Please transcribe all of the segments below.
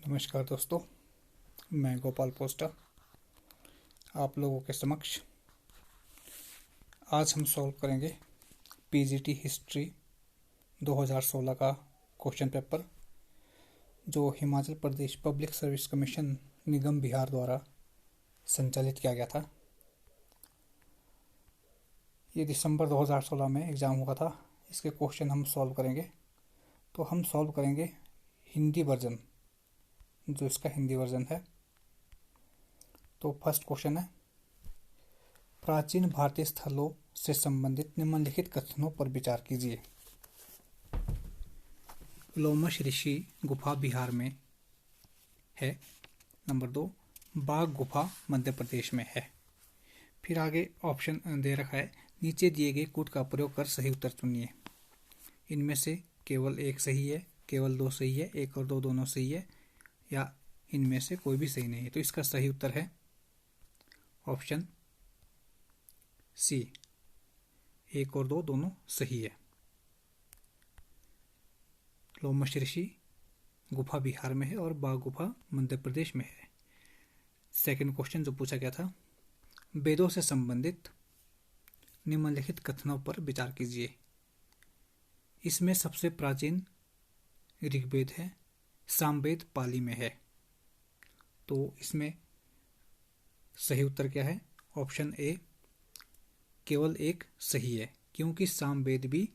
नमस्कार दोस्तों, मैं गोपाल पोस्टा आप लोगों के समक्ष आज हम सॉल्व करेंगे पीजीटी हिस्ट्री 2016 का क्वेश्चन पेपर जो Himachal Pradesh public service commission निगम बिहार द्वारा संचालित किया गया था। ये दिसंबर 2016 में एग्ज़ाम हुआ था। इसके क्वेश्चन हम सॉल्व करेंगे। तो हम सॉल्व करेंगे हिंदी वर्जन, जो इसका हिंदी वर्जन है। तो फर्स्ट क्वेश्चन है, प्राचीन भारतीय स्थलों से संबंधित निम्नलिखित कथनों पर विचार कीजिए। लोमश ऋषि गुफा बिहार में है। नंबर 2, बाघ गुफा मध्य प्रदेश में है। फिर आगे ऑप्शन दे रखा है, नीचे दिए गए कूट का प्रयोग कर सही उत्तर चुनिए। इनमें से केवल एक सही है, केवल दो सही है, एक और दो दोनों सही है, या इनमें से कोई भी सही नहीं है। तो इसका सही उत्तर है ऑप्शन सी, एक और दो दोनों सही है। लोमश ऋषि गुफा बिहार में है और बाघ गुफा मध्य प्रदेश में है। सेकंड क्वेश्चन जो पूछा गया था, वेदों से संबंधित निम्नलिखित कथनों पर विचार कीजिए। इसमें सबसे प्राचीन ऋग्वेद है, सामवेद पाली में है। तो इसमें सही उत्तर क्या है? ऑप्शन ए, केवल एक सही है, क्योंकि सामवेद भी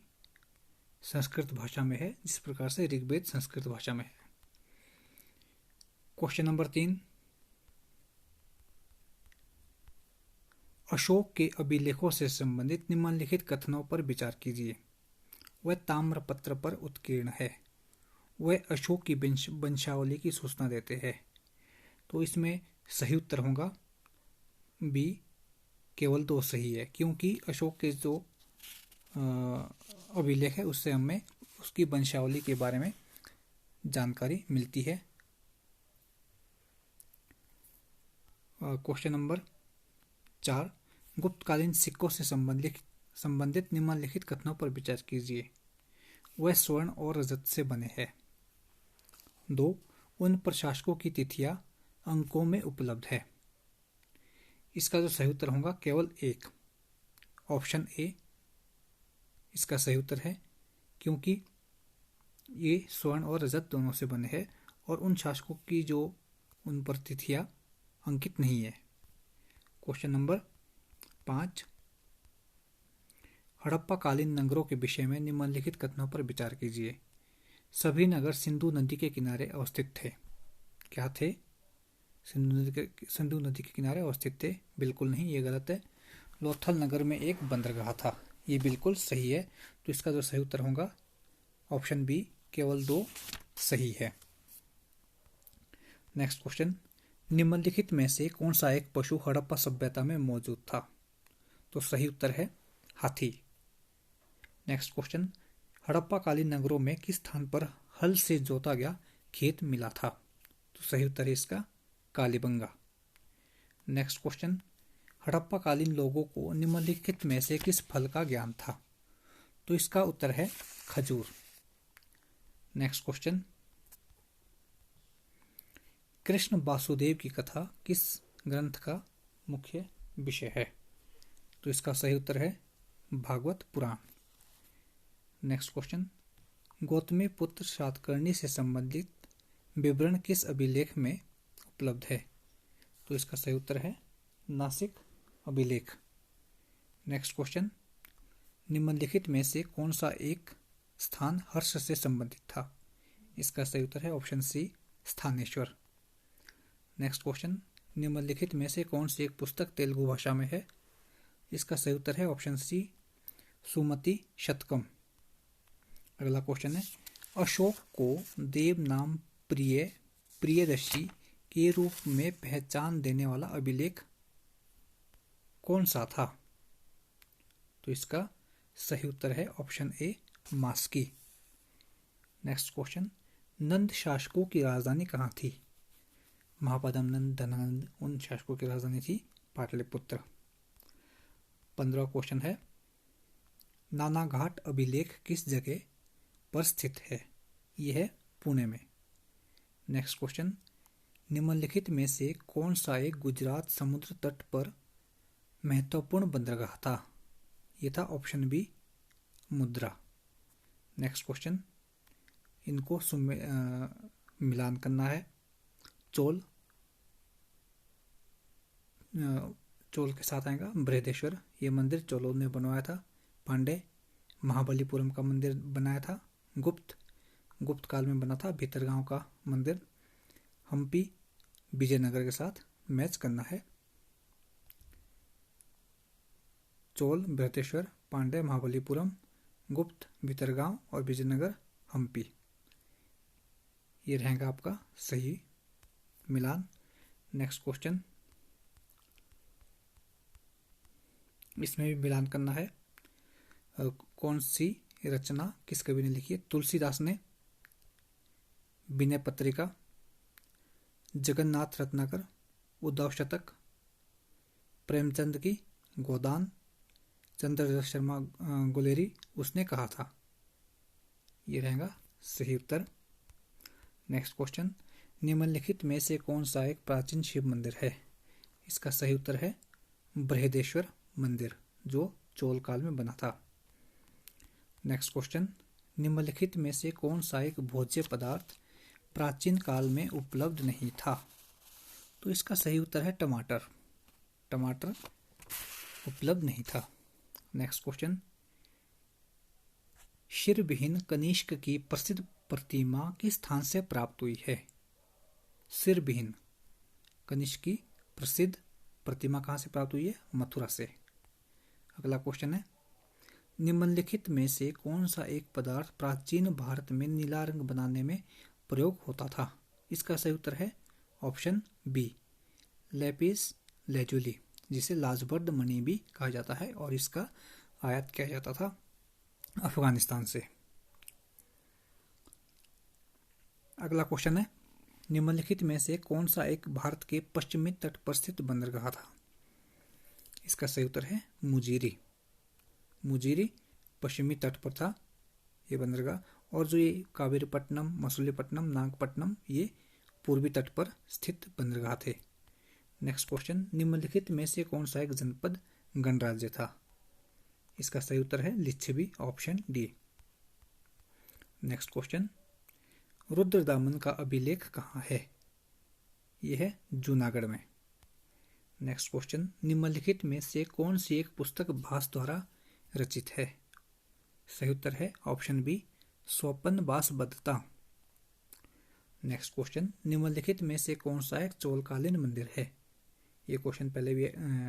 संस्कृत भाषा में है, जिस प्रकार से ऋग्वेद संस्कृत भाषा में है। क्वेश्चन नंबर 3, अशोक के अभिलेखों से संबंधित निम्नलिखित कथनों पर विचार कीजिए। वह ताम्रपत्र पर उत्कीर्ण है। वह अशोक की वंशावली की सूचना देते हैं। तो इसमें सही उत्तर होगा बी, केवल दो सही है, क्योंकि अशोक के जो अभिलेख है उससे हमें उसकी वंशावली के बारे में जानकारी मिलती है। क्वेश्चन नंबर 4, गुप्तकालीन सिक्कों से संबंधित निम्नलिखित कथनों पर विचार कीजिए। वह स्वर्ण और रजत से बने हैं। 2, उन प्रशासकों की तिथियां अंकों में उपलब्ध है। इसका जो सही उत्तर होगा केवल एक, ऑप्शन ए इसका सही उत्तर है, क्योंकि ये स्वर्ण और रजत दोनों से बने हैं और उन शासकों की जो उन पर तिथियां अंकित नहीं है। क्वेश्चन नंबर 5, हड़प्पा कालीन नगरों के विषय में निम्नलिखित कथनों पर विचार कीजिए। सभी नगर सिंधु नदी के किनारे अवस्थित थे। क्या थे? सिंधु नदी के किनारे अवस्थित थे? बिल्कुल नहीं, ये गलत है। लोथल नगर में एक बंदरगाह था, ये बिल्कुल सही है। तो इसका जो सही उत्तर होगा ऑप्शन बी, केवल दो सही है। नेक्स्ट क्वेश्चन, निम्नलिखित में से कौन सा एक पशु हड़प्पा सभ्यता में मौजूद था? तो सही उत्तर है हाथी। नेक्स्ट क्वेश्चन, हड़प्पा कालीन नगरों में किस स्थान पर हल से जोता गया खेत मिला था? तो सही उत्तर है इसका कालीबंगा। नेक्स्ट क्वेश्चन, हड़प्पा कालीन लोगों को निम्नलिखित में से किस फल का ज्ञान था? तो इसका उत्तर है खजूर। नेक्स्ट क्वेश्चन, कृष्ण वासुदेव की कथा किस ग्रंथ का मुख्य विषय है? तो इसका सही उत्तर है भागवत पुराण। नेक्स्ट क्वेश्चन, गौतमी पुत्र सातकर्णी से संबंधित विवरण किस अभिलेख में उपलब्ध है? तो इसका सही उत्तर है नासिक अभिलेख। नेक्स्ट क्वेश्चन, निम्नलिखित में से कौन सा एक स्थान हर्ष से संबंधित था? इसका सही उत्तर है option C, Sthaneshwar. Next question, निम्नलिखित में से कौन सी एक पुस्तक तेलुगु भाषा में है? इसका सही उत्तर है ऑप्शन सी, सुमति शतकम। अगला क्वेश्चन है, अशोक को देव नाम प्रियदर्शी के रूप में पहचान देने वाला अभिलेख कौन सा था? तो इसका सही उत्तर है option A, Maski. Next question, Nanda शासकों की राजधानी कहाँ थी? महापद्म नंद, धनानंद, उन शासकों की राजधानी थी पाटलिपुत्र। 15 क्वेश्चन है, नानाघाट अभिलेख किस जगह पर स्थित है? यह है पुणे में। नेक्स्ट क्वेश्चन, निम्नलिखित में से कौन सा एक गुजरात समुद्र तट पर महत्वपूर्ण बंदरगाह था? ये था ऑप्शन बी मुद्रा। नेक्स्ट क्वेश्चन, इनको मिलान करना है। चोल के साथ आएगा बृहदेश्वर, ये मंदिर चोलों ने बनवाया था। पांडे महाबलीपुरम का मंदिर बनाया था। गुप्त काल में बना था भीतरगांव का मंदिर। हम्पी विजयनगर के साथ मैच करना है। चोल बृहदेश्वर, पांडे महाबलीपुरम, गुप्त भीतरगांव और विजयनगर हम्पी, ये रहेगा आपका सही मिलान। नेक्स्ट क्वेश्चन, इसमें भी मिलान करना है। कौन सी रचना किस कवि ने लिखी है? तुलसीदास ने विनय पत्रिका, जगन्नाथ रत्नाकर, उद्धव शतक, प्रेमचंद की गोदान, चंद्रशेखर शर्मा गुलेरी, उसने कहा था, ये रहेगा सही उत्तर। नेक्स्ट क्वेश्चन, निम्नलिखित में से कौन सा एक प्राचीन शिव मंदिर है? इसका सही उत्तर है बृहदेश्वर मंदिर, जो चोल काल में बना था। नेक्स्ट क्वेश्चन, निम्नलिखित में से कौन सा एक भोज्य पदार्थ प्राचीन काल में उपलब्ध नहीं था? तो इसका सही उत्तर है टमाटर। टमाटर उपलब्ध नहीं था। नेक्स्ट क्वेश्चन, सिरविहीन कनिष्क की प्रसिद्ध प्रतिमा किस स्थान से प्राप्त हुई है? सिरविहीन कनिष्क की प्रसिद्ध प्रतिमा कहाँ से प्राप्त हुई है? मथुरा से। अगला क्वेश्चन है, निम्नलिखित में से कौन सा एक पदार्थ प्राचीन भारत में नीला रंग बनाने में प्रयोग होता था? इसका सही उत्तर है ऑप्शन बी लेपिस लेजुली, जिसे लाजबर्द मणि भी कहा जाता है, और इसका आयात किया जाता था अफगानिस्तान से। अगला क्वेश्चन है, निम्नलिखित में से कौन सा एक भारत के पश्चिमी तट पर स्थित बंदरगाह था? इसका सही उत्तर है मुजीरी। मुजीरी पश्चिमी तट पर था ये बंदरगाह, और जो ये कावेरीपट्टनम, मसूलीपट्टनम, नागपट्टनम, ये पूर्वी तट पर स्थित बंदरगाह थे। नेक्स्ट क्वेश्चन, निम्नलिखित में से कौन सा एक जनपद गणराज्य था? इसका सही उत्तर है Lichchhavi, option D. Next question, Rudradaman का अभिलेख कहाँ है? यह है जूनागढ़ में। नेक्स्ट क्वेश्चन, निम्नलिखित में से कौन सी एक पुस्तक भास द्वारा रचित है? सही उत्तर है ऑप्शन बी स्वपनवासबद्धता। नेक्स्ट क्वेश्चन, निम्नलिखित में से कौन सा एक चोलकालीन मंदिर है? ये क्वेश्चन पहले भी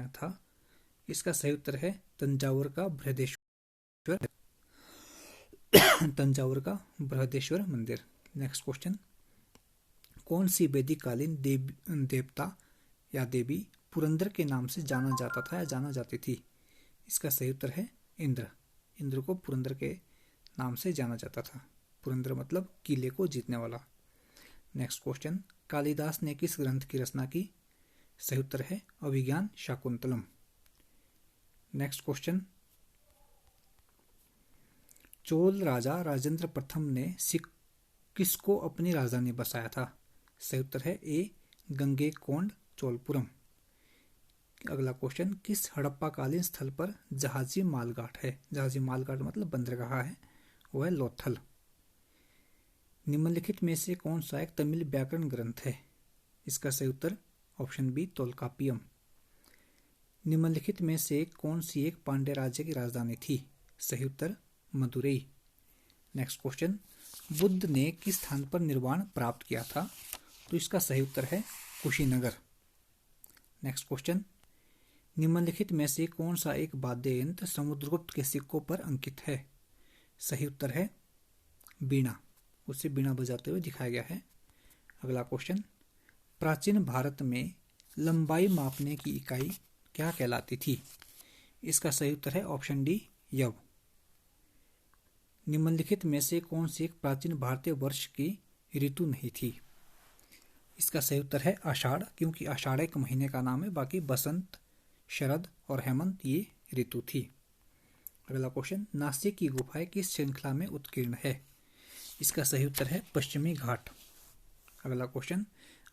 था। इसका सही उत्तर है तंजावुर का बृहदेश्वर तंजावुर का बृहदेश्वर मंदिर। नेक्स्ट क्वेश्चन, कौन सी वैदिक कालीन देवता या देवी पुरंदर के नाम से जाना जाता था या जाना जाती थी? इसका सही उत्तर है इंद्र। इंद्र को पुरंदर के नाम से जाना जाता था। पुरंदर मतलब किले को जीतने वाला। नेक्स्ट क्वेश्चन, कालिदास ने किस ग्रंथ की रचना की? सही उत्तर है अभिज्ञान शाकुंतलम। नेक्स्ट क्वेश्चन, चोल राजा राजेंद्र प्रथम ने किसको अपनी राजधानी बसाया था? सही उत्तर है ए गंगैकोंड चोलपुरम। अगला क्वेश्चन, किस हड़प्पाकालीन स्थल पर जहाजी मालघाट है? जहाजी मालघाट मतलब बंदरगाह है, वो है लोथल। निम्नलिखित में से कौन सा एक तमिल व्याकरण ग्रंथ है? इसका सही उत्तर ऑप्शन बी तोल्कापियम। निम्नलिखित में से कौन सी एक पांड्य राज्य की राजधानी थी? सही उत्तर मदुरई। नेक्स्ट क्वेश्चन, बुद्ध ने किस स्थान पर निर्वाण प्राप्त किया था? तो इसका सही उत्तर है कुशीनगर। नेक्स्ट क्वेश्चन, निम्नलिखित में से कौन सा एक वाद्य यंत्र समुद्रगुप्त के सिक्कों पर अंकित है? सही उत्तर है बीणा, उसे बीणा बजाते हुए दिखाया गया है। अगला क्वेश्चन, प्राचीन भारत में लंबाई मापने की इकाई क्या कहलाती थी? इसका सही उत्तर है ऑप्शन डी यव। निम्नलिखित में से कौन सी एक प्राचीन भारतीय वर्ष की ऋतु नहीं थी? इसका सही उत्तर है आषाढ़, क्योंकि आषाढ़ एक महीने का नाम है, बाकी बसंत, शरद और हेमंत ये ऋतु थी। अगला क्वेश्चन, नासिक की गुफाएं किस श्रृंखला में उत्कीर्ण है? इसका सही उत्तर है पश्चिमी घाट। अगला क्वेश्चन,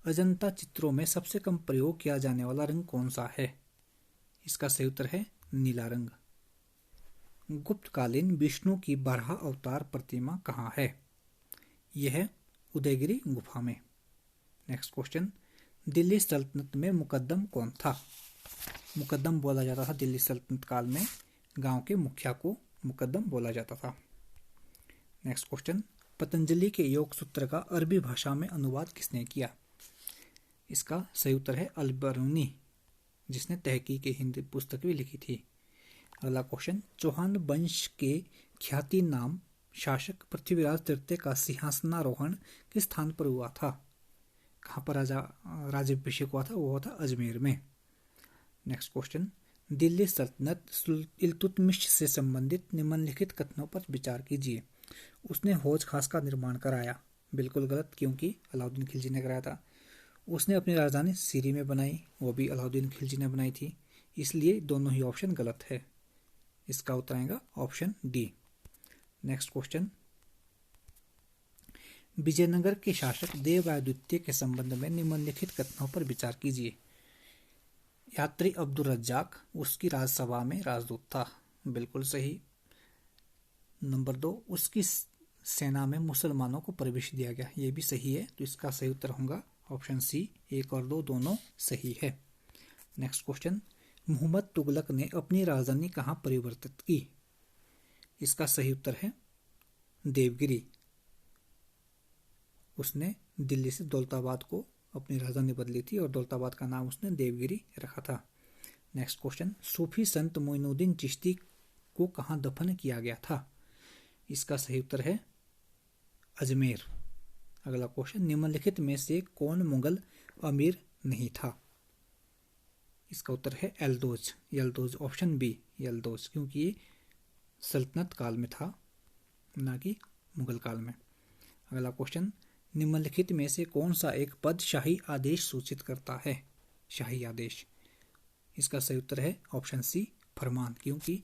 अजंता चित्रों में सबसे कम प्रयोग किया जाने वाला रंग कौन सा है? इसका सही उत्तर है नीला रंग। गुप्तकालीन विष्णु की बारह अवतार प्रतिमा कहाँ है? यह है उदयगिरी गुफा में। नेक्स्ट क्वेश्चन, दिल्ली सल्तनत में मुकद्दम कौन था? मुकद्दम बोला जाता था दिल्ली सल्तनत काल में, गांव के मुखिया को मुकद्दम बोला जाता था। नेक्स्ट क्वेश्चन, पतंजलि के योग सूत्र का अरबी भाषा में अनुवाद किसने किया? इसका सही उत्तर है अल-बरूनी, जिसने तहकीक की हिंदी पुस्तक भी लिखी थी। अगला क्वेश्चन, चौहान वंश के ख्याति नाम शासक पृथ्वीराज तृतीय का सिंहासनारोहण किस स्थान पर हुआ था? कहाँ पर राज्याभिषेक हुआ था? वो हुआ था अजमेर में। नेक्स्ट क्वेश्चन, दिल्ली सल्तनत इल्तुतमिश से संबंधित निम्नलिखित कथनों पर विचार कीजिए। उसने हौज खास का निर्माण कराया। बिल्कुल गलत, क्योंकि अलाउद्दीन खिलजी ने कराया था। उसने अपनी राजधानी सीरी में बनाई, वो भी अलाउद्दीन खिलजी ने बनाई थी। इसलिए दोनों ही ऑप्शन गलत है। इसका उत्तर आएगा option D. Next question, Vijayanagar के शासक देवराय द्वितीय के संबंध में निम्नलिखित कथनों पर विचार कीजिए। यात्री अब्दुल रज्जाक उसकी राजसभा में राजदूत था। बिल्कुल सही। नंबर 2, उसकी सेना में मुसलमानों को प्रवेश दिया गया। ये भी सही है, तो इसका सही उत्तर होगा ऑप्शन सी। 1 और 2 दोनों सही है। नेक्स्ट क्वेश्चन, मोहम्मद तुगलक ने अपनी राजधानी कहाँ परिवर्तित की? इसका सही उत्तर है देवगिरी। उसने दिल्ली से दौलताबाद को अपनी राजधानी बदली थी और दौलताबाद का नाम उसने देवगिरी रखा था। नेक्स्ट क्वेश्चन, सूफी संत मोइनुद्दीन चिश्ती को कहाँ दफन किया गया था? इसका सही उत्तर है अजमेर। अगला क्वेश्चन, निम्नलिखित में से कौन मुगल अमीर नहीं था? इसका उत्तर है यल्दौज। यल्दौज, ऑप्शन बी यल्दौज, क्योंकि ये सल्तनत काल में था, ना कि मुगल काल में। अगला क्वेश्चन, निम्नलिखित में से कौन सा एक पद शाही आदेश सूचित करता है? शाही आदेश। इसका सही उत्तर है ऑप्शन सी फरमान, क्योंकि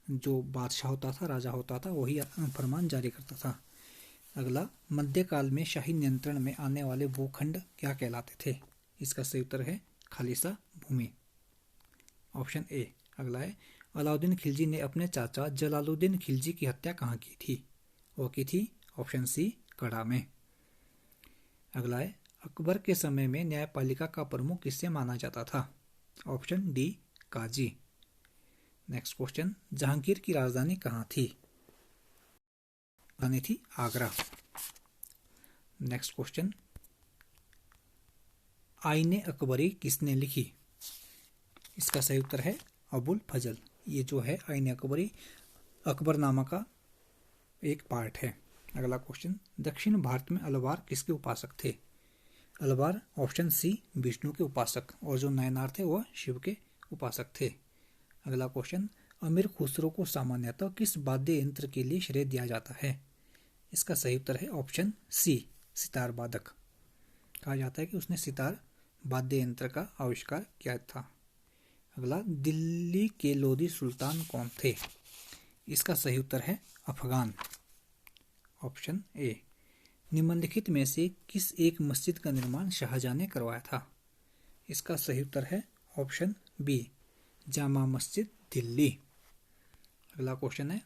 जो बादशाह होता था, राजा होता था, वही फरमान जारी करता था। अगला, मध्यकाल में शाही नियंत्रण में आने वाले भूखंड क्या कहलाते थे? इसका सही उत्तर है खालिसा भूमि, ऑप्शन ए। अगला है, अलाउद्दीन खिलजी ने अपने चाचा जलालुद्दीन खिलजी की हत्या कहाँ की थी? वो की थी ऑप्शन सी कड़ा में। अगला है, अकबर के समय में न्यायपालिका का प्रमुख किससे माना जाता था? ऑप्शन डी काजी। नेक्स्ट क्वेश्चन, जहांगीर की राजधानी कहाँ थी? राजधानी थी आगरा। नेक्स्ट क्वेश्चन, आईने अकबरी किसने लिखी? इसका सही उत्तर है अबुल फजल। ये जो है आईने अकबरी, अकबरनामा का एक पार्ट है। अगला क्वेश्चन, दक्षिण भारत में अलवार किसके उपासक थे? अलवार ऑप्शन सी विष्णु के उपासक, और जो नयनार थे वह शिव के उपासक थे। अगला क्वेश्चन, अमीर खुसरो को सामान्यतः किस वाद्य यंत्र के लिए श्रेय दिया जाता है? इसका सही उत्तर है ऑप्शन सी सितार वादक। कहा जाता है कि उसने सितार वाद्य यंत्र का आविष्कार किया था। अगला, दिल्ली के लोदी सुल्तान कौन थे? इसका सही उत्तर है अफगान, ऑप्शन ए। निम्नलिखित में से किस एक मस्जिद का निर्माण शाहजहां ने करवाया था? इसका सही उत्तर है ऑप्शन बी जामा मस्जिद दिल्ली। अगला क्वेश्चन है,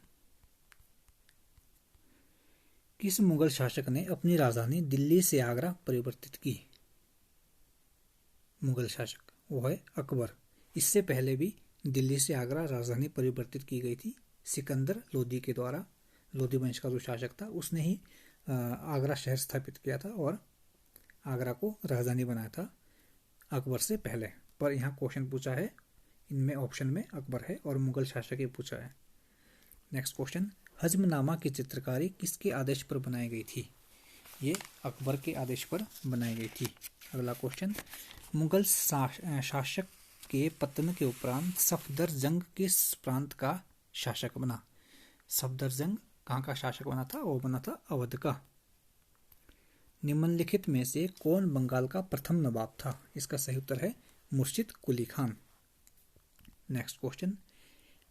किस मुगल शासक ने अपनी राजधानी दिल्ली से आगरा परिवर्तित की? मुगल शासक वो है अकबर। इससे पहले भी दिल्ली से आगरा राजधानी परिवर्तित की गई थी सिकंदर लोदी के द्वारा। लोदी वंश का जो शासक था उसने ही आगरा शहर स्थापित किया था और आगरा को राजधानी बनाया था अकबर से पहले। पर यहाँ क्वेश्चन पूछा है, इनमें ऑप्शन में अकबर है और मुगल शासक ये पूछा है। नेक्स्ट क्वेश्चन, हजमनामा की चित्रकारी किसके आदेश पर बनाई गई थी? ये अकबर के आदेश पर बनाई गई थी। अगला क्वेश्चन, मुगल शासक के पतन के उपरांत सफदरजंग किस प्रांत का शासक बना? सफदरजंग कहाँ का शासक बना था? वो बना था अवध का। निम्नलिखित में से कौन बंगाल का प्रथम नवाब था? इसका सही उत्तर है मुर्शिद कुली खान। नेक्स्ट क्वेश्चन,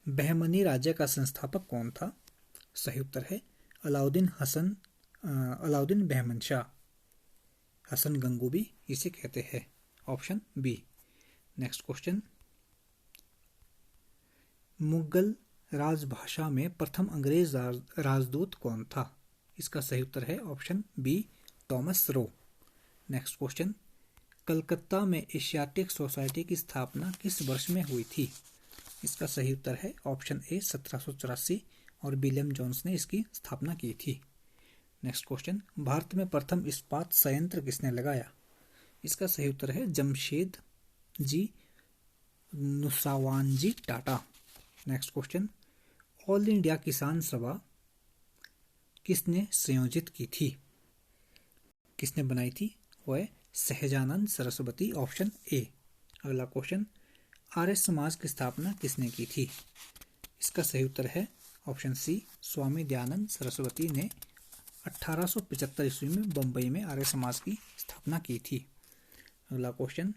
बहमनी राज्य का संस्थापक कौन था? सही उत्तर है अलाउद्दीन बहमन शाह। हसन गंगूबी इसे कहते हैं। Option B. Next question, Mughal राजभाषा में प्रथम अंग्रेज राजदूत कौन था? इसका सही उत्तर है option B, Thomas Roe. Next question, Calcutta में एशियाटिक सोसाइटी की स्थापना किस वर्ष में हुई थी? इसका सही उत्तर है ऑप्शन ए, 1784 और विलियम जोन्स ने इसकी स्थापना की थी। नेक्स्ट क्वेश्चन, भारत में प्रथम इस्पात संयंत्र किसने लगाया? इसका सही उत्तर है Jamshed ji Nusserwanji Tata. Next question, all India Kisan Sabha किसने संयोजित की थी? किसने बनाई थी? वो है सहजानंद सरस्वती। Option A. अगला क्वेश्चन, आर्य समाज की स्थापना किसने की थी? इसका सही उत्तर है ऑप्शन सी, स्वामी दयानंद सरस्वती ने 1875 ईस्वी में बंबई में आर्य समाज की स्थापना की थी। अगला क्वेश्चन,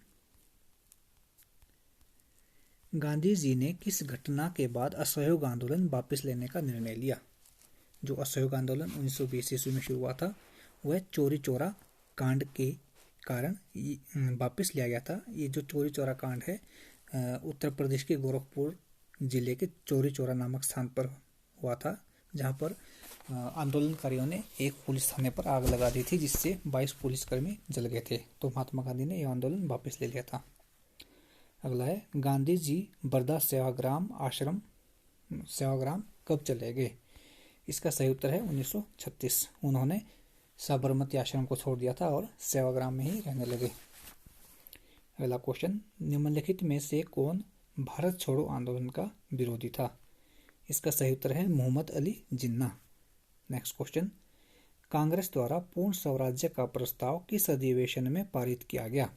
गांधी जी ने किस घटना के बाद असहयोग आंदोलन वापस लेने का निर्णय लिया? जो असहयोग आंदोलन 1920 ईस्वी में शुरू हुआ था वह चोरी चौरा कांड के कारण वापस लिया गया था। ये जो चोरी चौरा कांड है उत्तर प्रदेश के गोरखपुर जिले के चोरी चौरा नामक स्थान पर हुआ था, जहां पर आंदोलनकारियों ने एक पुलिस थाने पर आग लगा दी थी, जिससे 22 पुलिसकर्मी जल गए थे। तो महात्मा गांधी ने यह आंदोलन वापस ले लिया था। अगला है, गांधी जी बर्दा सेवाग्राम कब चले गए? इसका सही उत्तर है 1936। उन्होंने साबरमती आश्रम को छोड़ दिया था और सेवाग्राम में ही रहने लगे। अगला क्वेश्चन, निम्नलिखित में से कौन भारत छोड़ो आंदोलन का विरोधी था? इसका सही उत्तर है मोहम्मद अली जिन्ना। नेक्स्ट क्वेश्चन, कांग्रेस द्वारा पूर्ण स्वराज्य का प्रस्ताव किस अधिवेशन में पारित किया गया?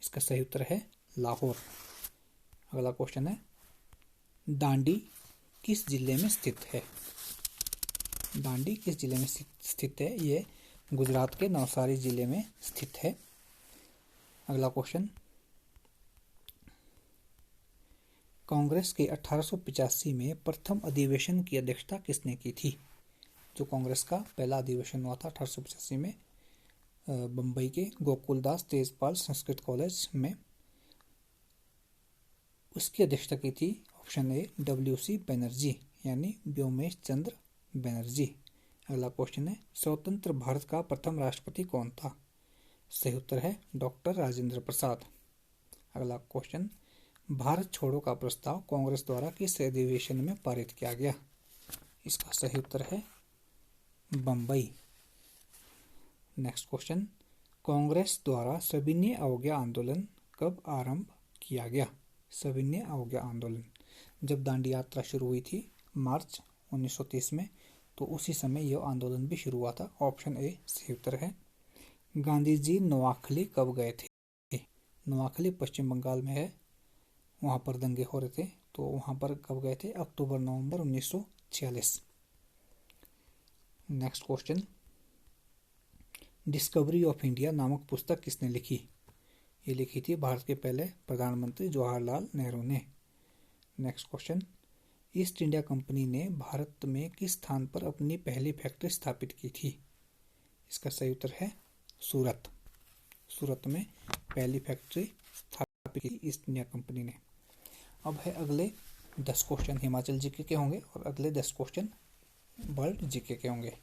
इसका सही उत्तर है लाहौर। अगला क्वेश्चन है, दांडी किस जिले में स्थित है? दांडी किस जिले में स्थित है? ये गुजरात के नवसारी जिले में स्थित है। अगला क्वेश्चन, कांग्रेस के 1885 में प्रथम अधिवेशन की अध्यक्षता किसने की थी? जो कांग्रेस का पहला अधिवेशन हुआ था 1885 में बंबई के गोकुलदास तेजपाल संस्कृत कॉलेज में, उसकी अध्यक्षता की थी ऑप्शन ए, WC बनर्जी यानी व्योमेश चंद्र बनर्जी। अगला क्वेश्चन है, स्वतंत्र भारत का प्रथम राष्ट्रपति कौन था? सही उत्तर है डॉक्टर राजेंद्र प्रसाद। अगला क्वेश्चन, भारत छोड़ो का प्रस्ताव कांग्रेस द्वारा किस अधिवेशन में पारित किया गया? इसका सही उत्तर है बंबई। नेक्स्ट क्वेश्चन, कांग्रेस द्वारा सविनय अवज्ञा आंदोलन कब आरंभ किया गया? सविनय अवज्ञा आंदोलन जब दांडी यात्रा शुरू हुई थी मार्च 1930 में, तो उसी समय यह आंदोलन भी शुरू हुआ था। ऑप्शन ए सही उत्तर है। गांधी जी नोआखली कब गए थे? नोआखली पश्चिम बंगाल में है, वहां पर दंगे हो रहे थे, तो वहां पर कब गए थे? अक्टूबर-नवंबर 1946। Next question, discovery of India नामक पुस्तक किसने लिखी? ये लिखी थी भारत के पहले प्रधानमंत्री जवाहरलाल नेहरू ने। Next question, east India company ने भारत में किस स्थान पर अपनी पहली फैक्ट्री स्थापित की थी? इसका सही उत्तर है सूरत। सूरत में पहली फैक्ट्री स्थापित की ईस्ट इंडिया कंपनी ने। अब है अगले 10 क्वेश्चन हिमाचल जीके के होंगे और अगले 10 क्वेश्चन वर्ल्ड जीके के होंगे।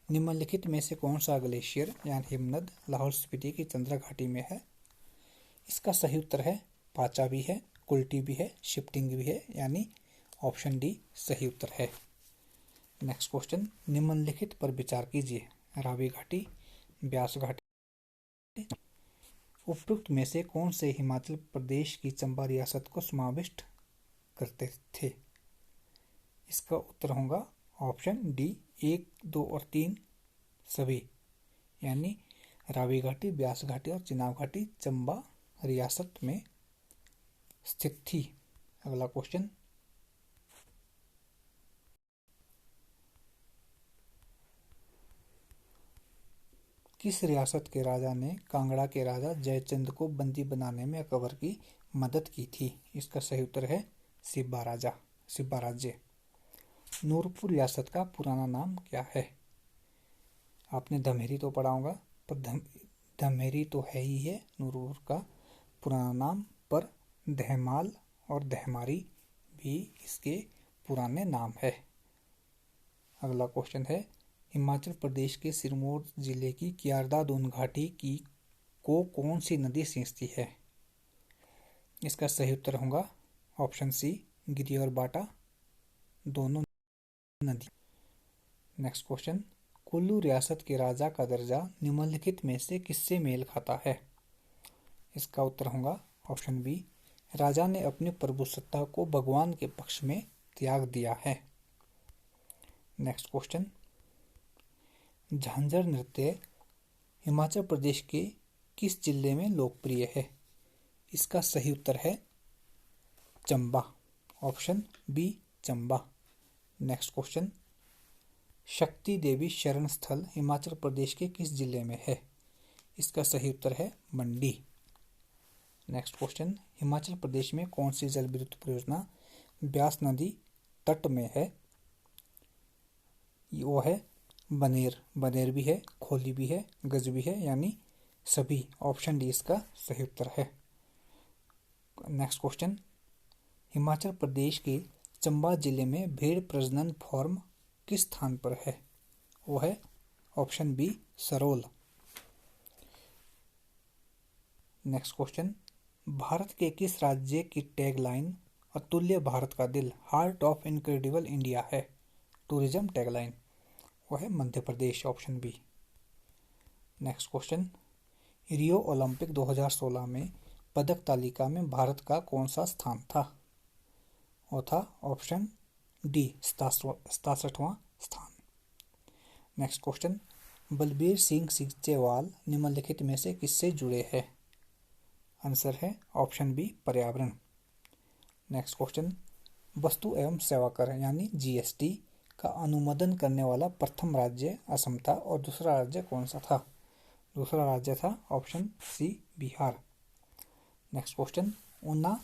निम्नलिखित में से कौन सा ग्लेशियर यानी हिमनद लाहौल स्पीति की चंद्रा घाटी में है? इसका सही उत्तर है पाचा भी है, कुल्टी भी है, शिफ्टिंग भी है, यानी ऑप्शन डी सही उत्तर है। नेक्स्ट क्वेश्चन, निम्नलिखित पर विचार कीजिए। रावी घाटी, ब्यास घाटी, उपरोक्त में से कौन से हिमाचल प्रदेश की चंबा रियासत को समाविष्ट करते थे? इसका उत्तर होगा ऑप्शन डी 1, 2 और 3 सभी, यानी रावी घाटी, ब्यास घाटी और चिनाब घाटी चंबा रियासत में स्थित थी। अगला क्वेश्चन, किस रियासत के राजा ने कांगड़ा के राजा जयचंद को बंदी बनाने में अकबर की मदद की थी? इसका सही उत्तर है सिब्बा राज्य। नूरपुर रियासत का पुराना नाम क्या है? आपने धमेरी तो पढ़ा होगा, पर धमेरी तो है ही है नूरपुर का पुराना नाम, पर धहमाल और धहमारी भी इसके पुराने नाम है। अगला क्वेश्चन है, हिमाचल प्रदेश के सिरमौर जिले की क्यारदा दून घाटी की को कौन सी नदी सींचती है? इसका सही उत्तर होगा ऑप्शन सी, गिरी और बाटा दोनों नदी। नेक्स्ट क्वेश्चन, कुल्लू रियासत के राजा का दर्जा निम्नलिखित में से किससे मेल खाता है? इसका उत्तर होगा ऑप्शन बी, राजा ने अपनी प्रभुसत्ता को भगवान के पक्ष में त्याग दिया है। नेक्स्ट क्वेश्चन, झांझर नृत्य हिमाचल प्रदेश के किस जिले में लोकप्रिय है? इसका सही उत्तर है Chamba, option B Chamba. Next question, Shakti Devi शरण स्थल हिमाचल प्रदेश के किस जिले में है? इसका सही उत्तर है मंडी। नेक्स्ट क्वेश्चन, हिमाचल प्रदेश में कौन सी जल विद्युत परियोजना ब्यास नदी तट में है? वो है बनेर, बनेर भी है, खोली भी है, गज भी है, यानी सभी। ऑप्शन डी इसका सही उत्तर है। नेक्स्ट क्वेश्चन, हिमाचल प्रदेश के चंबा जिले में भेड़ प्रजनन फार्म किस स्थान पर है? वो है option B Sarol. Next question, Bharat के किस राज्य की टैगलाइन अतुल्य भारत का दिल हार्ट ऑफ इनक्रेडिबल इंडिया है? टूरिज्म टैगलाइन, वो है Madhya Pradesh, option B. Next question, Rio Olympic 2016 में पदक तालिका में भारत का कौन सा स्थान था? वो था ऑप्शन डी 67वां स्थान। नेक्स्ट क्वेश्चन, बलबीर सिंह सीचेवाल निम्नलिखित में से किससे जुड़े हैं? आंसर है ऑप्शन बी पर्यावरण। नेक्स्ट क्वेश्चन, वस्तु एवं सेवा कर यानी जीएसटी का अनुमोदन करने वाला प्रथम राज्य असम था और दूसरा राज्य कौन सा था? दूसरा राज्य था option C Bihar. Next question, Una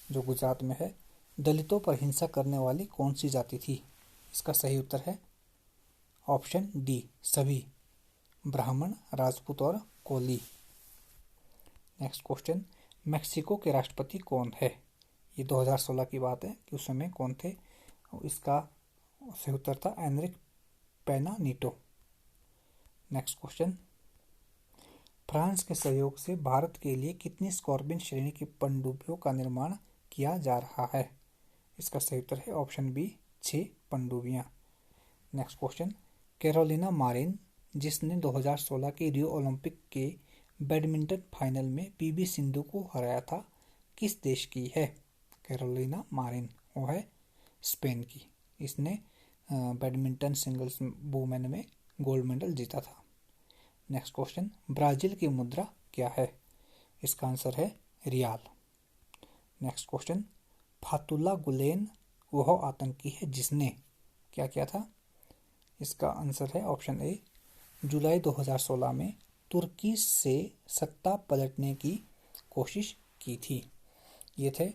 जो गुजरात में है दलितों पर हिंसा करने वाली कौन सी जाति थी? इसका सही उत्तर है ऑप्शन डी सभी, ब्राह्मण, राजपूत और कोली। नेक्स्ट क्वेश्चन, मेक्सिको के राष्ट्रपति कौन है? ये 2016 की बात है कि उस समय कौन थे? इसका सही उत्तर था एनरिक पेना नीटो। नेक्स्ट क्वेश्चन, फ्रांस के सहयोग से भारत के लिए कितनी स्कॉर्पिन श्रेणी की पनडुब्बियों का निर्माण किया जा रहा है? इसका सही उत्तर है ऑप्शन बी 6 पनडुब्बियां। नेक्स्ट क्वेश्चन, कैरोलिना मारिन जिसने 2016 के रियो ओलंपिक के बैडमिंटन फाइनल में पीवी सिंधु को हराया था, किस देश की है? कैरोलिना मारिन, वो है स्पेन की। इसने बैडमिंटन सिंगल्स वुमेन में गोल्ड मेडल जीता था। नेक्स्ट क्वेश्चन, ब्राजील की मुद्रा क्या है? इसका आंसर है रियाल। नेक्स्ट क्वेश्चन, फातुल्ला गुलेन वह आतंकी है जिसने क्या किया था? इसका आंसर है ऑप्शन ए, जुलाई 2016 में तुर्की से सत्ता पलटने की कोशिश की थी। ये थे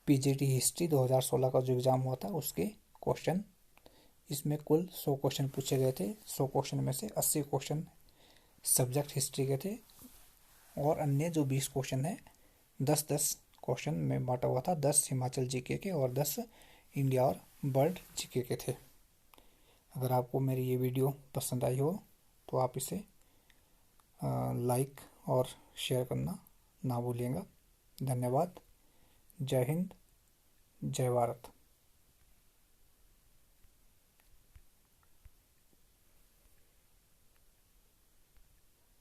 पीजीटी हिस्ट्री 2016 का जो एग्ज़ाम हुआ था उसके क्वेश्चन। इसमें कुल 100 क्वेश्चन पूछे गए थे। 100 क्वेश्चन में से 80 क्वेश्चन सब्जेक्ट हिस्ट्री के थे और अन्य जो 20 क्वेश्चन है 10-10 क्वेश्चन में बांटा हुआ था। 10 हिमाचल जीके के और 10 इंडिया और वर्ल्ड जीके के थे। अगर आपको मेरी ये वीडियो पसंद आई हो तो आप इसे लाइक और शेयर करना ना भूलिएगा। धन्यवाद। जय हिंद, जय भारत।